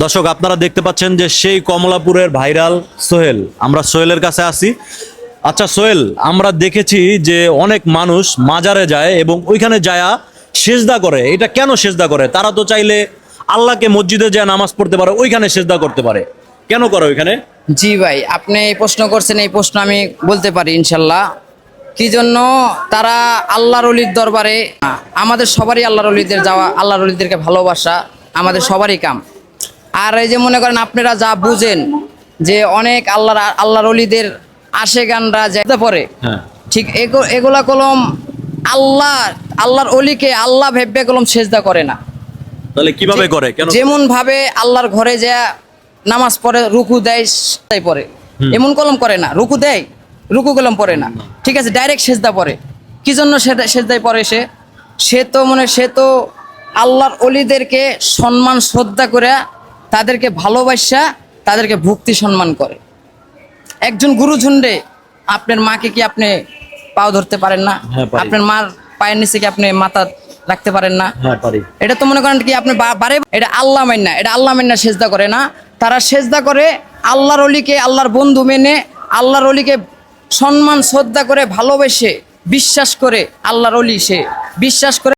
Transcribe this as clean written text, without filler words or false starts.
দর্শক আপনারা দেখতে পাচ্ছেন যে সেই কমলাপুরের ভাইরাল সোহেল, আমরা সোহেলের কাছে আছি। আচ্ছা সোহেল, আমরা দেখেছি যে অনেক মানুষ মাজারে যায় এবং ওইখানে যায়া সেজদা করে। এটা কেন সেজদা করে? তারা তো চাইলে আল্লাহকে মসজিদে যায় নামাজ পড়তে পারে, ওইখানে সেজদা করতে পারে, কেন করে ওইখানে? জি ভাই, আপনি এই প্রশ্ন করছেন, এই প্রশ্ন আমি বলতে পারি ইনশাল্লাহ। কি জন্য তারা আল্লাহর অলির দরবারে, আমাদের সবারই আল্লাহর অলিদের যাওয়া, আল্লাহর অলিদেরকে ভালোবাসা আমাদের সবারই কাম। আর এই যে মনে করেন আপনারা যা বুঝেন যে অনেক আল্লাহর অলিদের আশেগানরা যেতে পড়ে, হ্যাঁ, ঠিক এগুলা কলম আল্লাহর অলিকে আল্লাহ ভেবে কলম সেজদা করে না। তাহলে কিভাবে করে? কেন? যেমন ভাবে আল্লাহর ঘরে যা নামাজ পড়ে, রুকু দেয়, সেজদাই পড়ে, এমন কলম করে না। রুকু দেয়, রুকু কলম পড়ে না, ঠিক আছে, ডাইরেক্ট সেজদা পড়ে। কি জন্য সেজদাই পড়ে? সে তো আল্লাহর অলিদেরকে সম্মান শ্রদ্ধা করে, তাদেরকে ভালোবাসা, তাদেরকে ভক্তি সম্মান করে। একজন গুরুজনরে, আপনার মাকে কি আপনি পাও ধরতে পারেন না? হ্যাঁ, পারি। আপনার মার পায়ের নিচে কি আপনি মাথা রাখতে পারেন না? হ্যাঁ, পারি। এটা তো মনে করেন কি আপনি বারে, এটা আল্লাহ মান্না সেজদা করে না। তারা সেজদা করে আল্লাহর অলিকে, আল্লাহর বন্ধু মেনে, আল্লাহর অলিকে সম্মান শ্রদ্ধা করে, ভালোবেসে, বিশ্বাস করে, আল্লাহর অলি সে বিশ্বাস করে